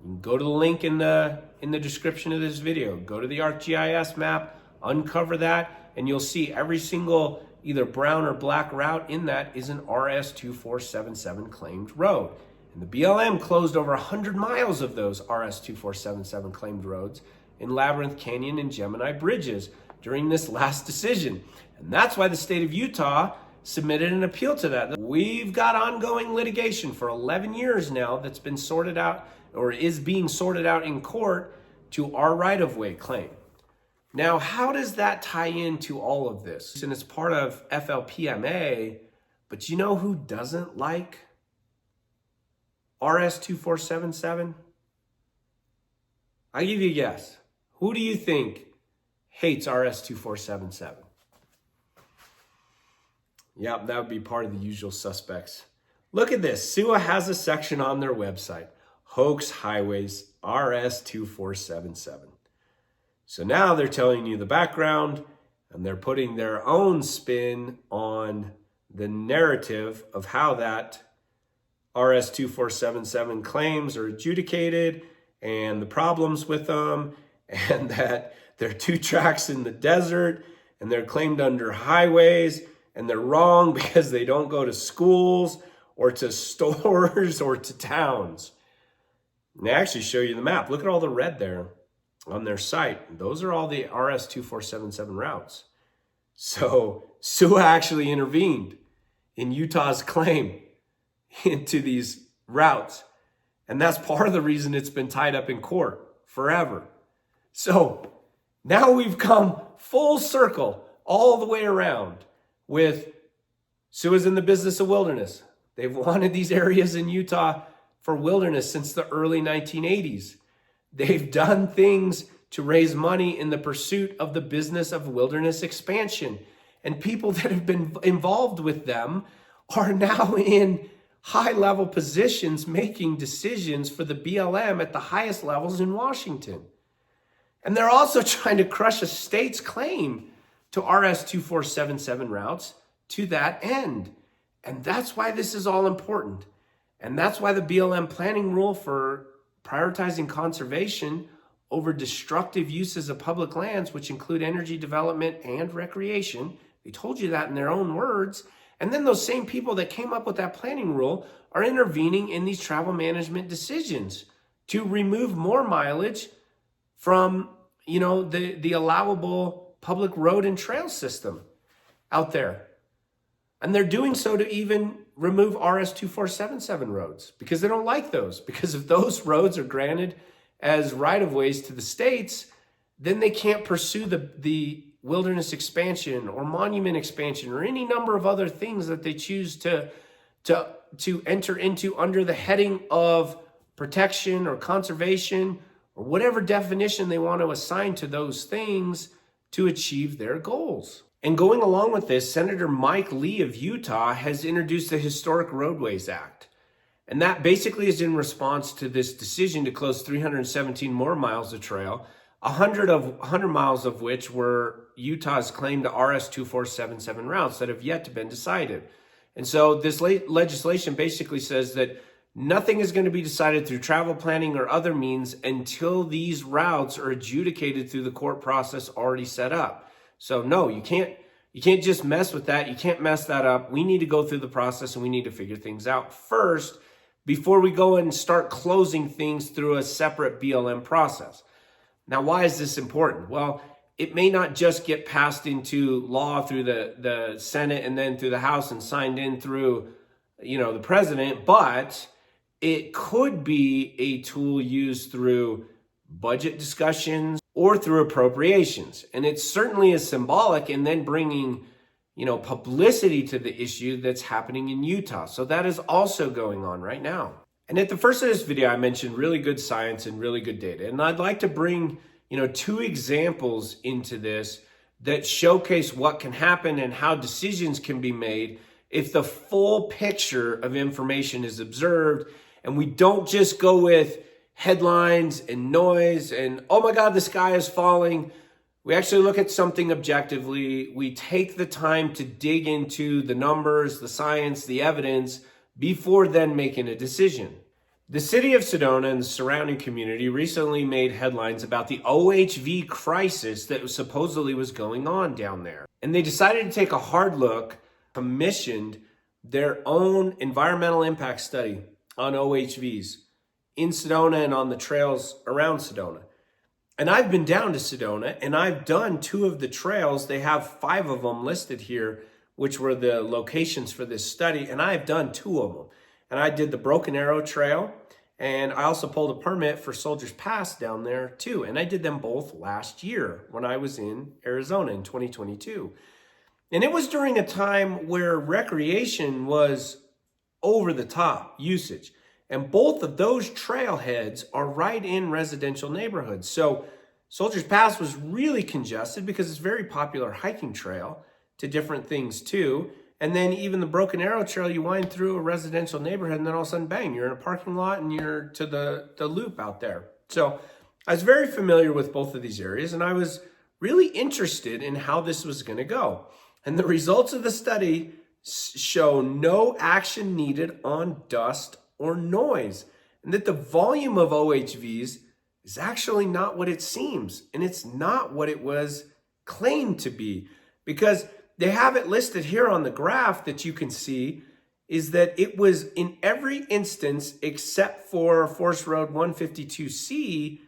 You can go to the link in the description of this video, go to the ArcGIS map, uncover that, and you'll see every single either brown or black route in that is an RS 2477 claimed road. And the BLM closed over 100 miles of those RS 2477 claimed roads in Labyrinth Canyon and Gemini Bridges during this last decision. And that's why the state of Utah submitted an appeal to that. We've got ongoing litigation for 11 years now that's been sorted out, or is being sorted out in court, to our right-of-way claim. Now, how does that tie into all of this? And it's part of FLPMA, but you know who doesn't like RS 2477? I'll give you a guess. Who do you think hates RS 2477? Yep, that would be part of the usual suspects. Look at this. SUA has a section on their website, Hoax Highways RS 2477. So now they're telling you the background, and they're putting their own spin on the narrative of how that RS 2477 claims are adjudicated and the problems with them, and that they're 2 tracks in the desert and they're claimed under highways, and they're wrong because they don't go to schools or to stores or to towns. And they actually show you the map. Look at all the red there on their site. Those are all the RS 2477 routes. So SUA actually intervened in Utah's claim into these routes. And that's part of the reason it's been tied up in court forever. So now we've come full circle all the way around with SUA's in the business of wilderness. They've wanted these areas in Utah for wilderness since the early 1980s. They've done things to raise money in the pursuit of the business of wilderness expansion. And people that have been involved with them are now in high-level positions making decisions for the BLM at the highest levels in Washington. And they're also trying to crush a state's claim to RS 2477 routes to that end. And that's why this is all important. And that's why the BLM planning rule for prioritizing conservation over destructive uses of public lands, which include energy development and recreation, they told you that in their own words. And then those same people that came up with that planning rule are intervening in these travel management decisions to remove more mileage from, the allowable public road and trail system out there. And they're doing so to even remove RS 2477 roads because they don't like those. Because if those roads are granted as right-of-ways to the states, then they can't pursue the wilderness expansion or monument expansion or any number of other things that they choose to enter into under the heading of protection or conservation or whatever definition they want to assign to those things to achieve their goals. And going along with this, Senator Mike Lee of Utah has introduced the Historic Roadways Act. And that basically is in response to this decision to close 317 more miles of trail, 100 miles of which were Utah's claim to RS 2477 routes that have yet to been decided. And so this legislation basically says that nothing is going to be decided through travel planning or other means until these routes are adjudicated through the court process already set up. So no, you can't just mess with that. You can't mess that up. We need to go through the process and we need to figure things out first before we go and start closing things through a separate BLM process. Now, why is this important? Well, it may not just get passed into law through the Senate and then through the House and signed in through, the president, but it could be a tool used through budget discussions or through appropriations. And it certainly is symbolic in then bringing, publicity to the issue that's happening in Utah. So that is also going on right now. And at the first of this video, I mentioned really good science and really good data. And I'd like to bring, 2 examples into this that showcase what can happen and how decisions can be made if the full picture of information is observed and we don't just go with headlines and noise and, oh my God, the sky is falling. We actually look at something objectively. We take the time to dig into the numbers, the science, the evidence before then making a decision. The city of Sedona and the surrounding community recently made headlines about the OHV crisis that supposedly was going on down there. And they decided to take a hard look, commissioned their own environmental impact study on OHVs in Sedona and on the trails around Sedona. And I've been down to Sedona and I've done 2 of the trails. They have 5 of them listed here, which were the locations for this study. And I've done 2 of them. And I did the Broken Arrow Trail. And I also pulled a permit for Soldiers Pass down there too. And I did them both last year when I was in Arizona in 2022. And it was during a time where recreation was over the top usage. And both of those trailheads are right in residential neighborhoods. So Soldiers Pass was really congested because it's a very popular hiking trail to different things too. And then even the Broken Arrow Trail, you wind through a residential neighborhood and then all of a sudden, bang, you're in a parking lot and you're to the loop out there. So I was very familiar with both of these areas and I was really interested in how this was going to go. And the results of the study show no action needed on dust or noise, and that the volume of OHVs is actually not what it seems, and it's not what it was claimed to be, because they have it listed here on the graph that you can see is that it was in every instance except for Forest Road 152C,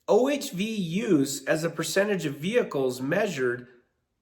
OHV use as a percentage of vehicles measured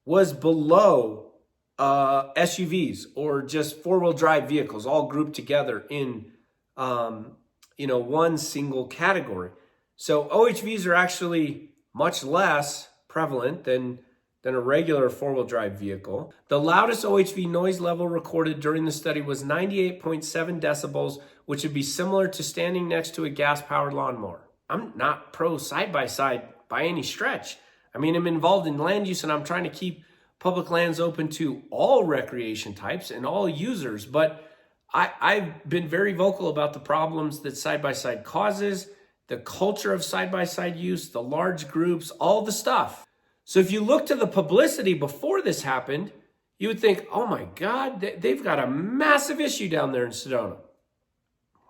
was below SUVs or just four-wheel drive vehicles all grouped together in one single category. So OHVs are actually much less prevalent than a regular four-wheel drive vehicle. The loudest OHV noise level recorded during the study was 98.7 decibels, which would be similar to standing next to a gas-powered lawnmower. I'm not pro side-by-side by any stretch. I mean, I'm involved in land use and I'm trying to keep public lands open to all recreation types and all users, but I've been very vocal about the problems that side-by-side causes, the culture of side-by-side use, the large groups, all the stuff. So if you look to the publicity before this happened, you would think, oh my God, they've got a massive issue down there in Sedona.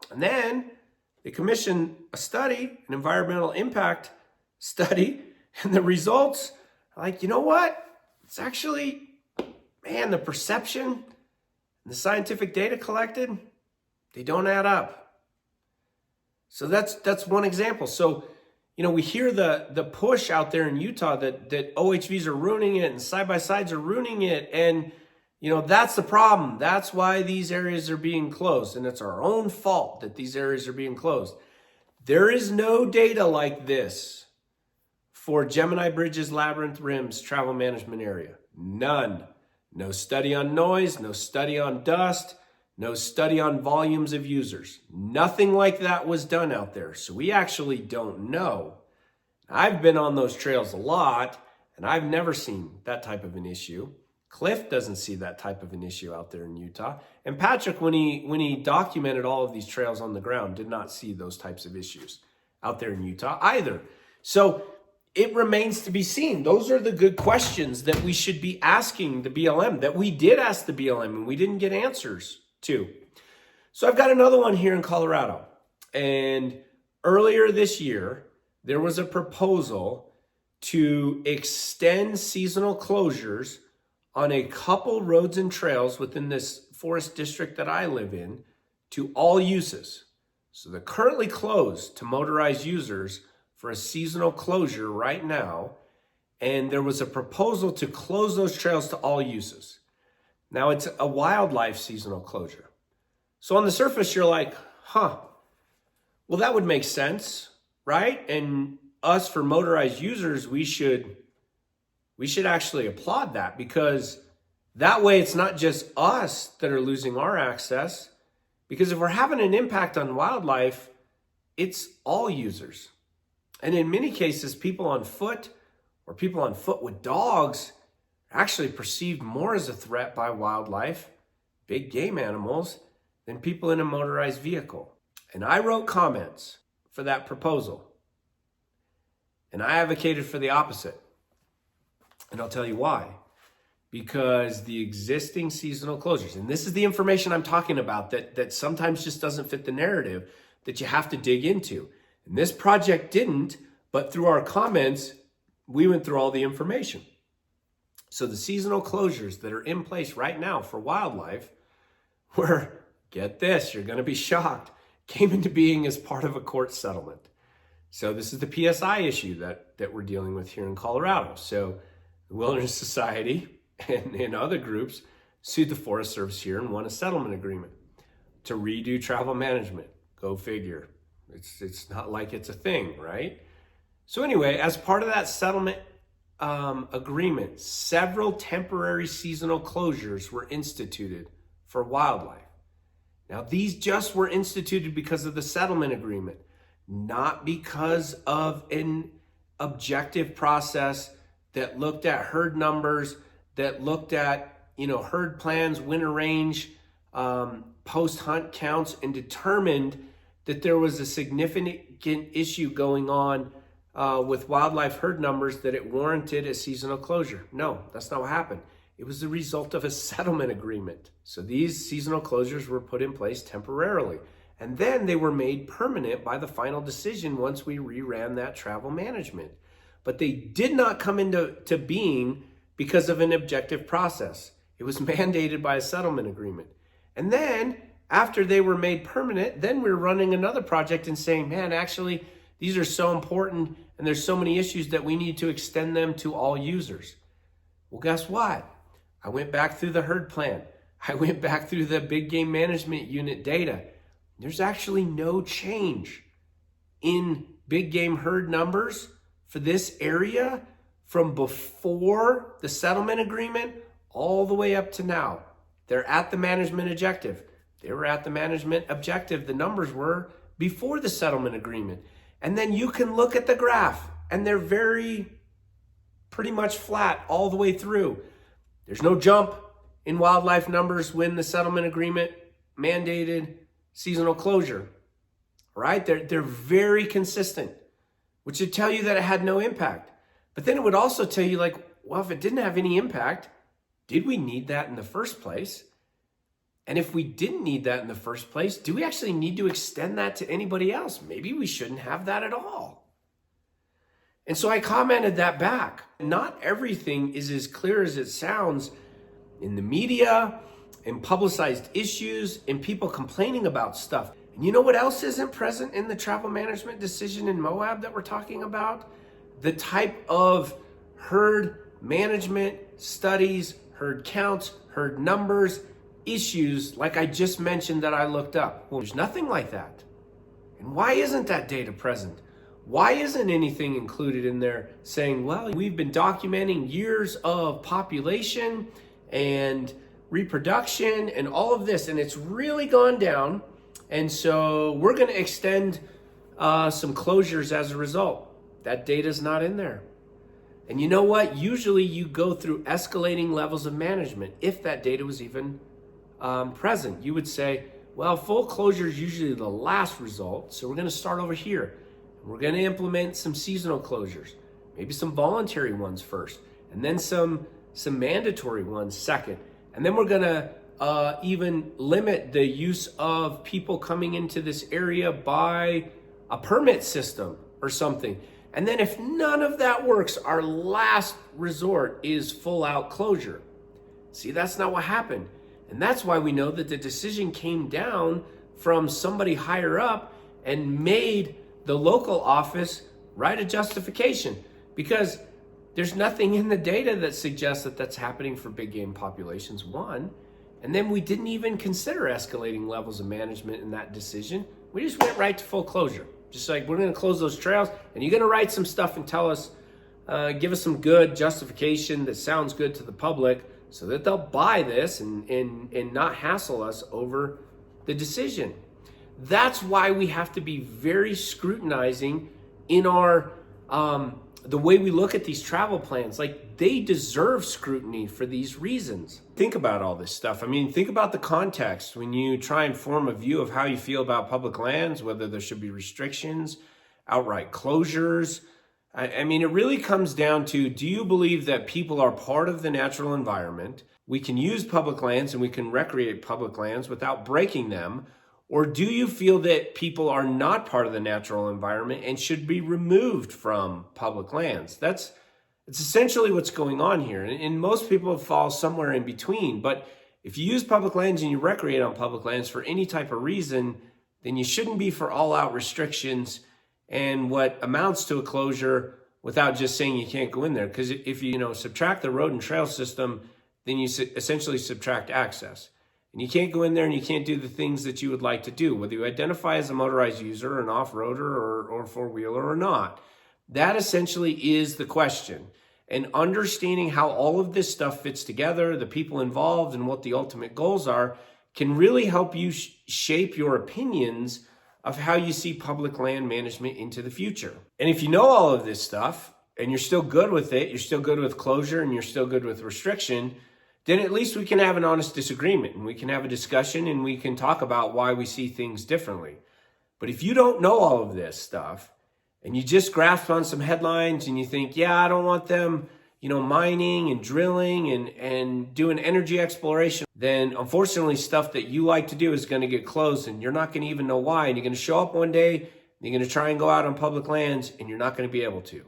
And then they commissioned a study, an environmental impact study, and the results are like, you know what? It's actually, man, the perception and the scientific data collected, they don't add up. So that's one example. So, we hear the push out there in Utah that OHVs are ruining it and side-by-sides are ruining it. And, that's the problem. That's why these areas are being closed. And it's our own fault that these areas are being closed. There is no data like this for Gemini Bridges, Labyrinth Rims travel management area. None. No study on noise, no study on dust, no study on volumes of users. Nothing like that was done out there. So we actually don't know. I've been on those trails a lot, and I've never seen that type of an issue. Cliff doesn't see that type of an issue out there in Utah. And Patrick, when he documented all of these trails on the ground, did not see those types of issues out there in Utah either. So it remains to be seen. Those are the good questions that we should be asking the BLM, that we did ask the BLM and we didn't get answers to. So I've got another one here in Colorado. And earlier this year, there was a proposal to extend seasonal closures on a couple roads and trails within this forest district that I live in to all uses. So they're currently closed to motorized users for a seasonal closure right now. And there was a proposal to close those trails to all uses. Now it's a wildlife seasonal closure. So on the surface, you're like, well, that would make sense, right? And us for motorized users, we should actually applaud that, because that way it's not just us that are losing our access, because if we're having an impact on wildlife, it's all users. And in many cases, people on foot or people on foot with dogs are actually perceived more as a threat by wildlife, big game animals, than people in a motorized vehicle. And I wrote comments for that proposal. And I advocated for the opposite. And I'll tell you why. Because the existing seasonal closures, and this is the information I'm talking about that sometimes just doesn't fit the narrative that you have to dig into. And this project didn't, but through our comments, we went through all the information. So the seasonal closures that are in place right now for wildlife were, get this, you're going to be shocked, came into being as part of a court settlement. So this is the PSI issue that we're dealing with here in Colorado. So the Wilderness Society and other groups sued the Forest Service here and won a settlement agreement to redo travel management. Go figure. It's not like it's a thing, right? So anyway, as part of that settlement agreement, several temporary seasonal closures were instituted for wildlife. Now, these just were instituted because of the settlement agreement, not because of an objective process that looked at herd numbers, that looked at, herd plans, winter range, post-hunt counts, and determined that there was a significant issue going on with wildlife herd numbers that it warranted a seasonal closure. No, that's not what happened. It was the result of a settlement agreement. So these seasonal closures were put in place temporarily. And then they were made permanent by the final decision once we reran that travel management. But they did not come into being because of an objective process. It was mandated by a settlement agreement. And then after they were made permanent, then we're running another project and saying, man, actually, these are so important and there's so many issues that we need to extend them to all users. Well, guess what? I went back through the herd plan. I went back through the big game management unit data. There's actually no change in big game herd numbers for this area from before the settlement agreement all the way up to now. They're at the management objective. They were at the management objective. The numbers were before the settlement agreement. And then you can look at the graph and they're pretty much flat all the way through. There's no jump in wildlife numbers when the settlement agreement mandated seasonal closure, right? They're very consistent, which would tell you that it had no impact. But then it would also tell you like, well, if it didn't have any impact, did we need that in the first place? And if we didn't need that in the first place, do we actually need to extend that to anybody else? Maybe we shouldn't have that at all. And so I commented that back. Not everything is as clear as it sounds in the media, in publicized issues, in people complaining about stuff. And you know what else isn't present in the travel management decision in Moab that we're talking about? The type of herd management studies, herd counts, herd numbers, issues like I just mentioned that I looked up. Well, there's nothing like that. And why isn't that data present? Why isn't anything included in there saying, well, we've been documenting years of population and reproduction and all of this, and it's really gone down. And so we're going to extend some closures as a result. That data's not in there. And you know what? Usually you go through escalating levels of management if that data was even present. You would say, well, full closure is usually the last result, so we're going to start over here. We're going to implement some seasonal closures, maybe some voluntary ones first, and then some mandatory ones second. And then we're going to even limit the use of people coming into this area by a permit system or something. And then if none of that works, our last resort is full out closure. See, that's not what happened. And that's why we know that the decision came down from somebody higher up and made the local office write a justification, because there's nothing in the data that suggests that that's happening for big game populations, one. And then we didn't even consider escalating levels of management in that decision. We just went right to full closure. Just like, we're going to close those trails and you're going to write some stuff and tell us, give us some good justification that sounds good to the public so that they'll buy this and not hassle us over the decision. That's why we have to be very scrutinizing in our the way we look at these travel plans. Like, they deserve scrutiny for these reasons. Think about all this stuff. I mean, think about the context when you try and form a view of how you feel about public lands, whether there should be restrictions, outright closures. I mean, it really comes down to, do you believe that people are part of the natural environment? We can use public lands and we can recreate public lands without breaking them. Or do you feel that people are not part of the natural environment and should be removed from public lands? It's essentially what's going on here. And most people fall somewhere in between. But if you use public lands and you recreate on public lands for any type of reason, then you shouldn't be for all-out restrictions and what amounts to a closure without just saying you can't go in there. Because if you subtract the road and trail system, then you essentially subtract access. And you can't go in there and you can't do the things that you would like to do, whether you identify as a motorized user or an off-roader or four-wheeler or not. That essentially is the question. And understanding how all of this stuff fits together, the people involved and what the ultimate goals are, can really help you shape your opinions of how you see public land management into the future. And if you know all of this stuff and you're still good with it, you're still good with closure and you're still good with restriction, then at least we can have an honest disagreement and we can have a discussion and we can talk about why we see things differently. But if you don't know all of this stuff and you just grasp on some headlines and you think, yeah, I don't want them, mining and drilling and doing energy exploration, then unfortunately stuff that you like to do is going to get closed, and you're not going to even know why. And you're going to show up one day, and you're going to try and go out on public lands, and you're not going to be able to.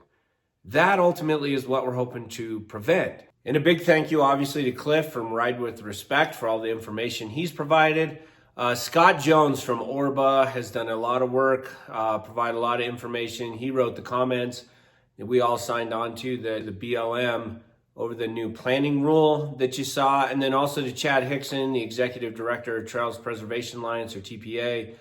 That ultimately is what we're hoping to prevent. And a big thank you, obviously, to Cliff from Ride With Respect for all the information he's provided. Scott Jones from Orba has done a lot of work, provided a lot of information. He wrote the comments that we all signed on to, the BLM, over the new planning rule that you saw. And then also to Chad Hickson, the Executive Director of Trails Preservation Alliance, or TPA,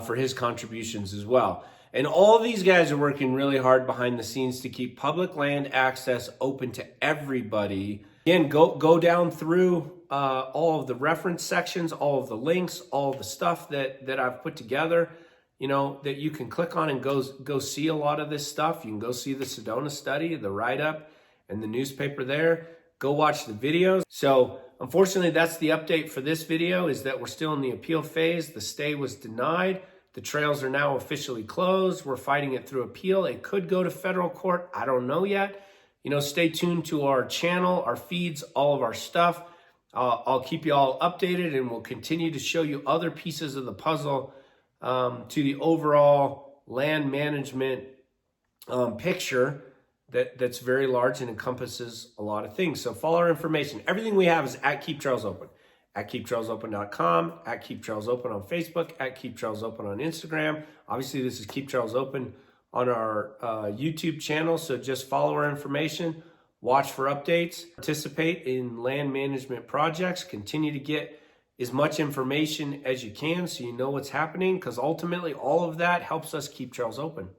for his contributions as well. And all these guys are working really hard behind the scenes to keep public land access open to everybody. Again, go down through all of the reference sections, all of the links, all of the stuff that I've put together, that you can click on and go see a lot of this stuff. You can go see the Sedona study, the write-up, and the newspaper there. Go watch the videos. So unfortunately, that's the update for this video, is that we're still in the appeal phase. The stay was denied. The trails are now officially closed. We're fighting it through appeal. It could go to federal court. I don't know yet. Stay tuned to our channel, our feeds, all of our stuff. I'll keep you all updated, and we'll continue to show you other pieces of the puzzle to the overall land management picture that's very large and encompasses a lot of things. So follow our information. Everything we have is at Keep Trails Open. At KeepTrailsOpen.com, at Keep Trails Open on Facebook, at Keep Trails Open on Instagram. Obviously, this is Keep Trails Open on our YouTube channel, so just follow our information, watch for updates, participate in land management projects, continue to get as much information as you can so you know what's happening, because ultimately all of that helps us keep trails open.